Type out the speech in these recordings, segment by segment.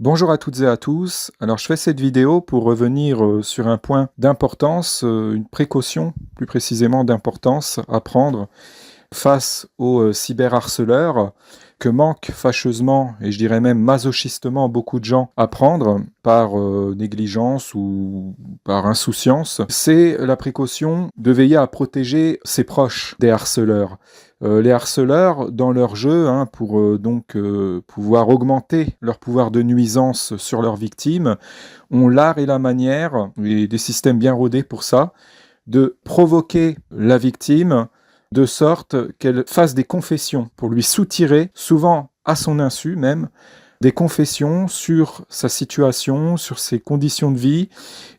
Bonjour à toutes et à tous. Alors je fais cette vidéo pour revenir sur un point d'importance, une précaution plus précisément d'importance à prendre face aux cyberharceleurs que manquent fâcheusement et je dirais même masochistement beaucoup de gens à prendre par négligence ou par insouciance. C'est la précaution de veiller à protéger ses proches des harceleurs. Les harceleurs, dans leur jeu, pour pouvoir augmenter leur pouvoir de nuisance sur leurs victimes, ont l'art et la manière, et des systèmes bien rodés pour ça, de provoquer la victime de sorte qu'elle fasse des confessions pour lui soutirer, souvent à son insu même, des confessions sur sa situation, sur ses conditions de vie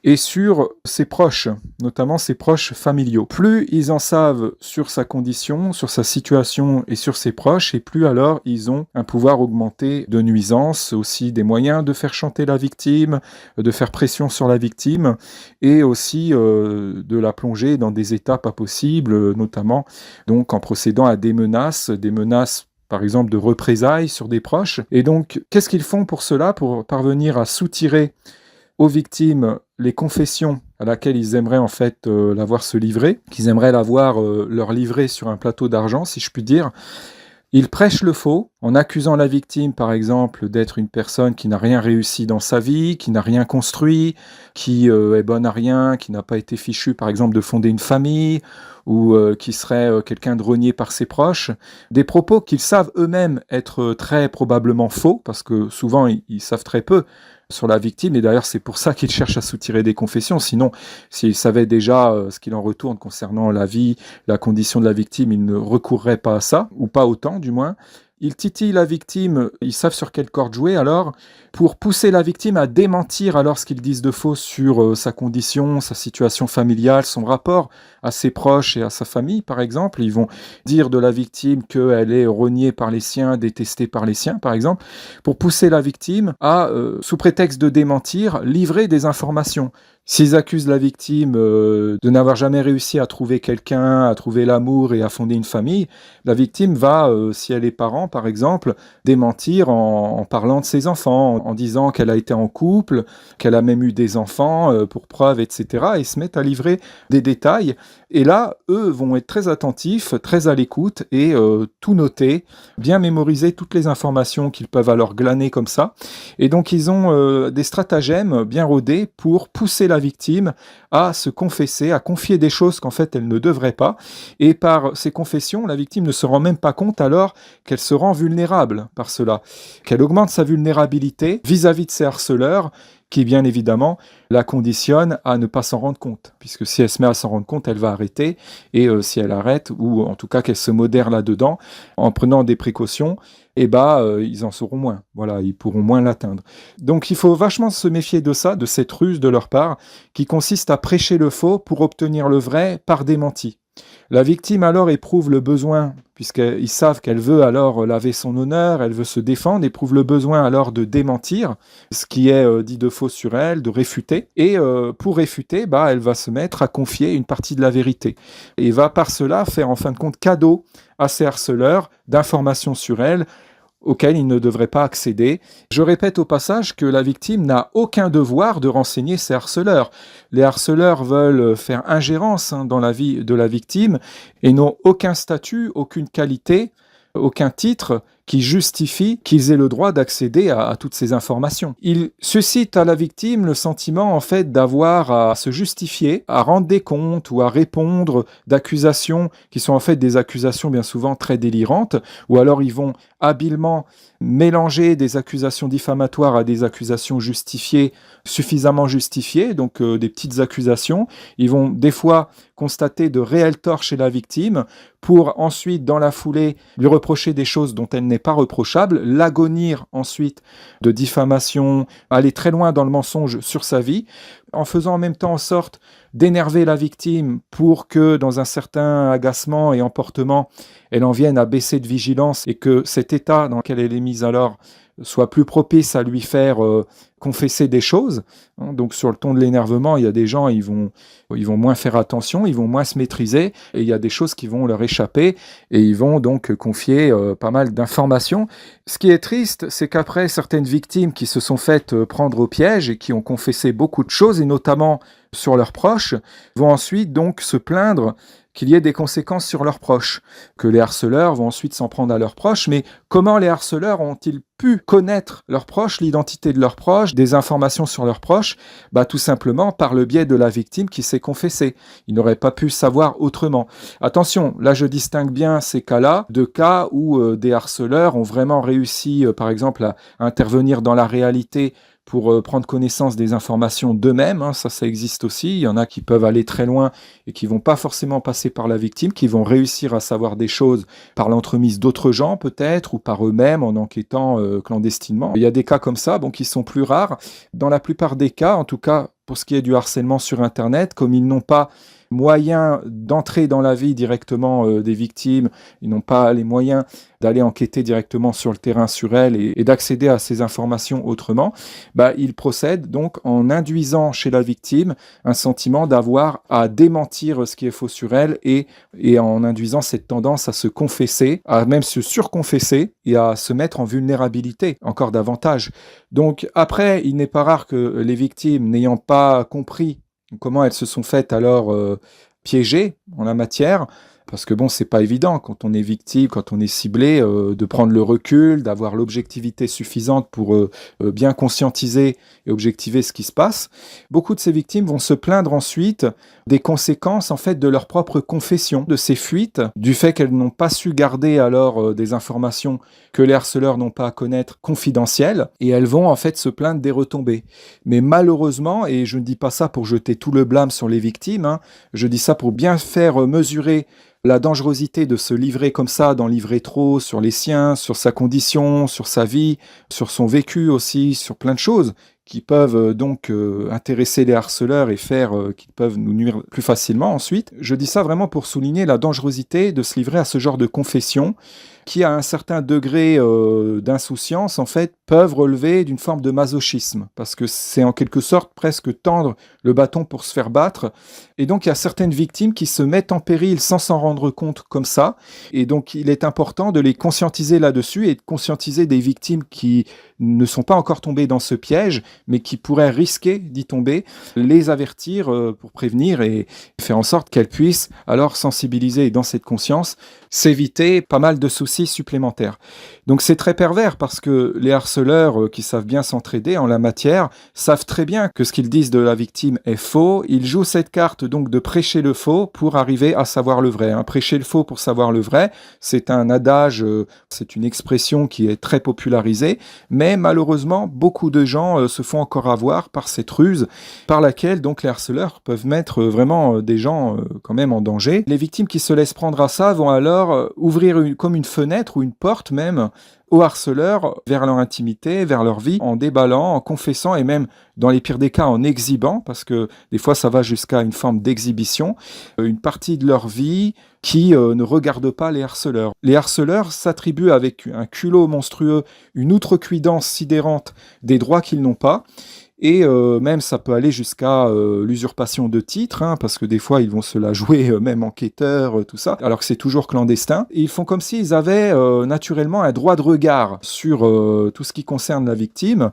et sur ses proches, notamment ses proches familiaux. Plus ils en savent sur sa condition, sur sa situation et sur ses proches, et plus alors ils ont un pouvoir augmenté de nuisance, aussi des moyens de faire chanter la victime, de faire pression sur la victime, et aussi de la plonger dans des états pas possibles, notamment donc en procédant à des menaces par exemple de représailles sur des proches. Et donc, qu'est-ce qu'ils font pour cela, pour parvenir à soutirer aux victimes les confessions à laquelle ils aimeraient en fait la voir se livrer, qu'ils aimeraient la voir leur livrer sur un plateau d'argent, si je puis dire. Ils prêchent le faux en accusant la victime, par exemple, d'être une personne qui n'a rien réussi dans sa vie, qui n'a rien construit, qui est bonne à rien, qui n'a pas été fichue, par exemple, de fonder une famille, ou qui serait quelqu'un de renié par ses proches. Des propos qu'ils savent eux-mêmes être très probablement faux, parce que souvent, ils savent très peu sur la victime, et d'ailleurs c'est pour ça qu'ils cherchent à soutirer des confessions. Sinon, s'ils savaient déjà ce qu'il en retourne concernant la vie, la condition de la victime, ils ne recourraient pas à ça, ou pas autant du moins. Ils titillent la victime, ils savent sur quelle corde jouer alors, pour pousser la victime à démentir alors ce qu'ils disent de faux sur sa condition, sa situation familiale, son rapport à ses proches et à sa famille par exemple. Ils vont dire de la victime qu'elle est reniée par les siens, détestée par les siens par exemple, pour pousser la victime à, sous prétexte de démentir, livrer des informations. S'ils accusent la victime de n'avoir jamais réussi à trouver quelqu'un, à trouver l'amour et à fonder une famille, la victime va, si elle est parent par exemple, démentir en parlant de ses enfants, en disant qu'elle a été en couple, qu'elle a même eu des enfants pour preuve, etc. Et se mettent à livrer des détails. Et là, eux vont être très attentifs, très à l'écoute et tout noter, bien mémoriser toutes les informations qu'ils peuvent alors glaner comme ça. Et donc ils ont des stratagèmes bien rodés pour pousser la victime à se confesser, à confier des choses qu'en fait elle ne devrait pas. Et par ces confessions, la victime ne se rend même pas compte alors qu'elle se rend vulnérable par cela, qu'elle augmente sa vulnérabilité vis-à-vis de ses harceleurs, qui bien évidemment la conditionne à ne pas s'en rendre compte, puisque si elle se met à s'en rendre compte, elle va arrêter, et si elle arrête, ou en tout cas qu'elle se modère là-dedans, en prenant des précautions, ils en sauront moins, voilà, ils pourront moins l'atteindre. Donc il faut vachement se méfier de ça, de cette ruse de leur part, qui consiste à prêcher le faux pour obtenir le vrai par démenti. La victime alors éprouve le besoin, puisqu'ils savent qu'elle veut alors laver son honneur, elle veut se défendre, éprouve le besoin alors de démentir ce qui est dit de faux sur elle, de réfuter. Et pour réfuter, elle va se mettre à confier une partie de la vérité. Et va par cela faire en fin de compte cadeau à ses harceleurs d'informations sur elle, auxquels il ne devrait pas accéder. Je répète au passage que la victime n'a aucun devoir de renseigner ses harceleurs. Les harceleurs veulent faire ingérence dans la vie de la victime et n'ont aucun statut, aucune qualité, aucun titre qui justifie qu'ils aient le droit d'accéder à toutes ces informations. Ils suscitent à la victime le sentiment en fait d'avoir à se justifier, à rendre des comptes ou à répondre d'accusations qui sont en fait des accusations bien souvent très délirantes, ou alors ils vont habilement mélanger des accusations diffamatoires à des accusations justifiées, suffisamment justifiées, donc des petites accusations. Ils vont des fois constater de réels torts chez la victime pour ensuite, dans la foulée, lui reprocher des choses dont elle n'est pas reprochable, l'agonir ensuite de diffamation, aller très loin dans le mensonge sur sa vie, en faisant en même temps en sorte d'énerver la victime pour que, dans un certain agacement et emportement, elle en vienne à baisser de vigilance et que cet état dans lequel elle est mise alors soient plus propices à lui faire confesser des choses. Hein. Donc sur le ton de l'énervement, il y a des gens, ils vont moins faire attention, ils vont moins se maîtriser, et il y a des choses qui vont leur échapper, et ils vont donc confier pas mal d'informations. Ce qui est triste, c'est qu'après, certaines victimes qui se sont faites prendre au piège et qui ont confessé beaucoup de choses, et notamment sur leurs proches, vont ensuite donc se plaindre qu'il y ait des conséquences sur leurs proches, que les harceleurs vont ensuite s'en prendre à leurs proches. Mais comment les harceleurs ont-ils pu connaître leurs proches, l'identité de leurs proches, des informations sur leurs proches? Tout simplement par le biais de la victime qui s'est confessée. Ils n'auraient pas pu savoir autrement. Attention, là je distingue bien ces cas-là de cas où des harceleurs ont vraiment réussi, par exemple, à intervenir dans la réalité pour prendre connaissance des informations d'eux-mêmes. Hein, ça existe aussi. Il y en a qui peuvent aller très loin et qui vont pas forcément passer par la victime, qui vont réussir à savoir des choses par l'entremise d'autres gens peut-être, ou par eux-mêmes en enquêtant clandestinement. Il y a des cas comme ça, bon, qui sont plus rares. Dans la plupart des cas, en tout cas pour ce qui est du harcèlement sur Internet, comme ils n'ont pas moyen d'entrer dans la vie directement des victimes, ils n'ont pas les moyens d'aller enquêter directement sur le terrain sur elles et d'accéder à ces informations autrement, ils procèdent donc en induisant chez la victime un sentiment d'avoir à démentir ce qui est faux sur elle et en induisant cette tendance à se confesser, à même se surconfesser et à se mettre en vulnérabilité encore davantage. Donc après, il n'est pas rare que les victimes, n'ayant pas compris comment elles se sont faites alors piégées en la matière, parce que bon, c'est pas évident quand on est victime, quand on est ciblé, de prendre le recul, d'avoir l'objectivité suffisante pour bien conscientiser et objectiver ce qui se passe. Beaucoup de ces victimes vont se plaindre ensuite des conséquences en fait de leur propre confession, de ces fuites, du fait qu'elles n'ont pas su garder alors des informations que les harceleurs n'ont pas à connaître confidentielles, et elles vont en fait se plaindre des retombées. Mais malheureusement, et je ne dis pas ça pour jeter tout le blâme sur les victimes, hein, je dis ça pour bien faire mesurer la dangerosité de se livrer comme ça, d'en livrer trop sur les siens, sur sa condition, sur sa vie, sur son vécu aussi, sur plein de choses qui peuvent donc intéresser les harceleurs et faire qu'ils peuvent nous nuire plus facilement ensuite. Je dis ça vraiment pour souligner la dangerosité de se livrer à ce genre de confession qui, à un certain degré d'insouciance, en fait, peuvent relever d'une forme de masochisme, parce que c'est en quelque sorte presque tendre le bâton pour se faire battre. Et donc, il y a certaines victimes qui se mettent en péril sans s'en rendre compte comme ça. Et donc, il est important de les conscientiser là-dessus et de conscientiser des victimes qui ne sont pas encore tombées dans ce piège, mais qui pourraient risquer d'y tomber, les avertir pour prévenir et faire en sorte qu'elles puissent alors sensibiliser dans cette conscience, s'éviter pas mal de soucis supplémentaires. Donc c'est très pervers parce que les harceleurs qui savent bien s'entraider en la matière savent très bien que ce qu'ils disent de la victime est faux. Ils jouent cette carte donc de prêcher le faux pour arriver à savoir le vrai. Hein. Prêcher le faux pour savoir le vrai, c'est un adage, c'est une expression qui est très popularisée, mais malheureusement beaucoup de gens se font encore avoir par cette ruse par laquelle donc les harceleurs peuvent mettre vraiment des gens quand même en danger. Les victimes qui se laissent prendre à ça vont alors ouvrir comme une fenêtre ou une porte même aux harceleurs vers leur intimité, vers leur vie, en déballant, en confessant et même, dans les pires des cas, en exhibant, parce que des fois ça va jusqu'à une forme d'exhibition, une partie de leur vie qui ne regarde pas les harceleurs. Les harceleurs s'attribuent avec un culot monstrueux, une outrecuidance sidérante des droits qu'ils n'ont pas, et même ça peut aller jusqu'à l'usurpation de titres, hein, parce que des fois ils vont se la jouer même enquêteurs, tout ça, alors que c'est toujours clandestin. Et ils font comme s'ils avaient naturellement un droit de regard sur tout ce qui concerne la victime.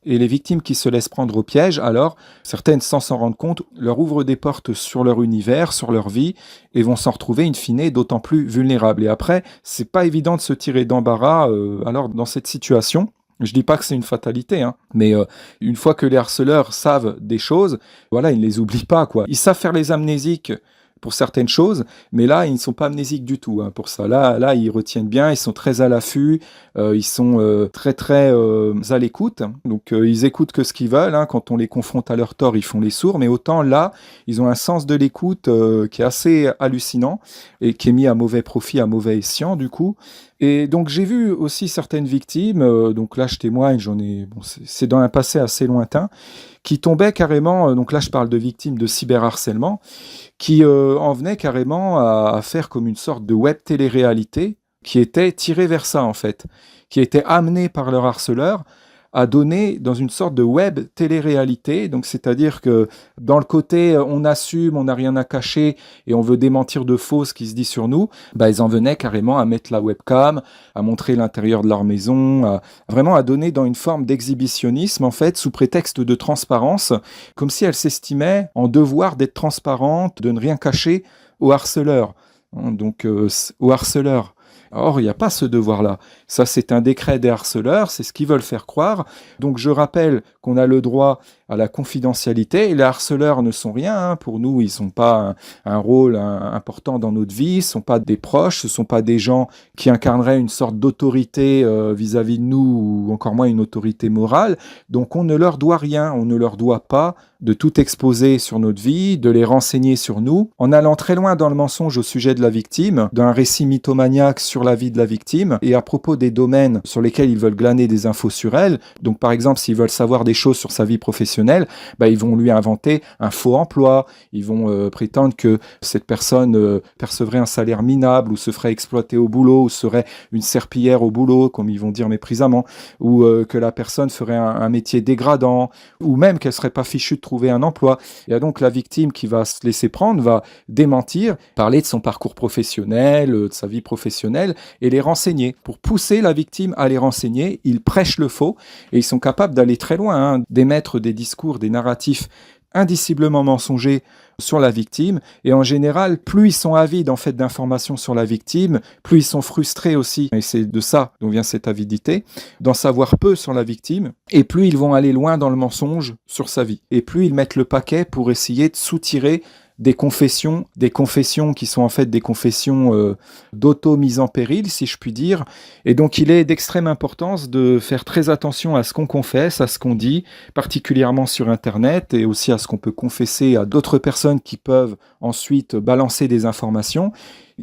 Et les victimes qui se laissent prendre au piège, alors, certaines sans s'en rendre compte, leur ouvrent des portes sur leur univers, sur leur vie, et vont s'en retrouver in fine d'autant plus vulnérables. Et après, c'est pas évident de se tirer d'embarras alors dans cette situation. Je dis pas que c'est une fatalité, hein, mais une fois que les harceleurs savent des choses, voilà, ils ne les oublient pas, quoi. Ils savent faire les amnésiques pour certaines choses, mais là, ils ne sont pas amnésiques du tout hein, pour ça. Là, ils retiennent bien, ils sont très à l'affût, ils sont très à l'écoute. Donc, ils écoutent que ce qu'ils veulent. Hein. Quand on les confronte à leur tort, ils font les sourds. Mais autant là, ils ont un sens de l'écoute qui est assez hallucinant et qui est mis à mauvais profit, à mauvais escient du coup. Et donc j'ai vu aussi certaines victimes, donc là je témoigne, c'est dans un passé assez lointain, qui tombaient carrément, donc là je parle de victimes de cyberharcèlement, qui en venaient carrément à faire comme une sorte de web télé-réalité, qui étaient tirés vers ça en fait, qui étaient amenés par leur harceleur à donner dans une sorte de web télé-réalité. Donc, c'est-à-dire que dans le côté on assume, on n'a rien à cacher et on veut démentir de faux ce qui se dit sur nous, bah, ils en venaient carrément à mettre la webcam, à montrer l'intérieur de leur maison, vraiment à donner dans une forme d'exhibitionnisme, en fait, sous prétexte de transparence, comme si elles s'estimaient en devoir d'être transparentes, de ne rien cacher au harceleur. Donc, au harceleur. Or, il n'y a pas ce devoir-là. Ça, c'est un décret des harceleurs, c'est ce qu'ils veulent faire croire. Donc, je rappelle qu'on a le droit à la confidentialité. Et les harceleurs ne sont rien. Hein. Pour nous, ils n'ont pas un rôle important dans notre vie. Ce ne sont pas des proches. Ce ne sont pas des gens qui incarneraient une sorte d'autorité vis-à-vis de nous, ou encore moins une autorité morale. Donc, on ne leur doit rien. On ne leur doit pas de tout exposer sur notre vie, de les renseigner sur nous, en allant très loin dans le mensonge au sujet de la victime, d'un récit mythomaniaque sur la vie de la victime, et à propos des domaines sur lesquels ils veulent glaner des infos sur elle. Donc par exemple, s'ils veulent savoir des choses sur sa vie professionnelle, bah, ils vont lui inventer un faux emploi, ils vont prétendre que cette personne percevrait un salaire minable, ou se ferait exploiter au boulot, ou serait une serpillière au boulot, comme ils vont dire méprisamment, ou que la personne ferait un métier dégradant, ou même qu'elle serait pas fichue de trouver un emploi. Et donc la victime qui va se laisser prendre va démentir, parler de son parcours professionnel, de sa vie professionnelle, et les renseigner. Pour pousser la victime à les renseigner, ils prêchent le faux, et ils sont capables d'aller très loin, hein, d'émettre des discours, des narratifs indiciblement mensongers sur la victime, et en général, plus ils sont avides en fait d'informations sur la victime, plus ils sont frustrés aussi, et c'est de ça dont vient cette avidité, d'en savoir peu sur la victime, et plus ils vont aller loin dans le mensonge sur sa vie, et plus ils mettent le paquet pour essayer de soutirer des confessions qui sont en fait des confessions d'auto-mise en péril, si je puis dire. Et donc, il est d'extrême importance de faire très attention à ce qu'on confesse, à ce qu'on dit, particulièrement sur Internet, et aussi à ce qu'on peut confesser à d'autres personnes qui peuvent ensuite balancer des informations.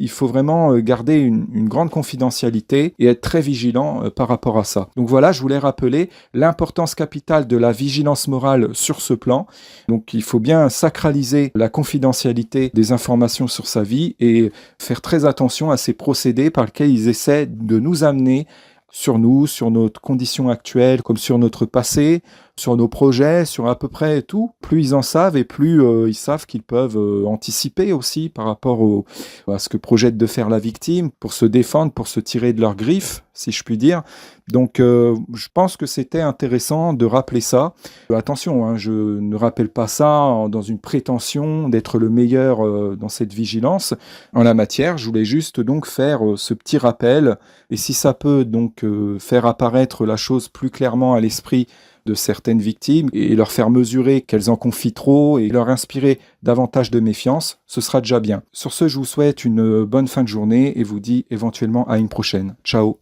Il faut vraiment garder une grande confidentialité et être très vigilant par rapport à ça. Donc voilà, je voulais rappeler l'importance capitale de la vigilance morale sur ce plan. Donc il faut bien sacraliser la confidentialité des informations sur sa vie et faire très attention à ces procédés par lesquels ils essaient de nous amener sur nous, sur notre condition actuelle, comme sur notre passé, sur nos projets, sur à peu près tout. Plus ils en savent et plus ils savent qu'ils peuvent anticiper aussi par rapport à ce que projette de faire la victime, pour se défendre, pour se tirer de leurs griffes, si je puis dire. Donc je pense que c'était intéressant de rappeler ça. Attention, hein, je ne rappelle pas ça dans une prétention d'être le meilleur dans cette vigilance en la matière. Je voulais juste donc faire ce petit rappel, et si ça peut donc faire apparaître la chose plus clairement à l'esprit de certaines victimes et leur faire mesurer qu'elles en confient trop et leur inspirer davantage de méfiance, ce sera déjà bien. Sur ce, je vous souhaite une bonne fin de journée et vous dis éventuellement à une prochaine. Ciao.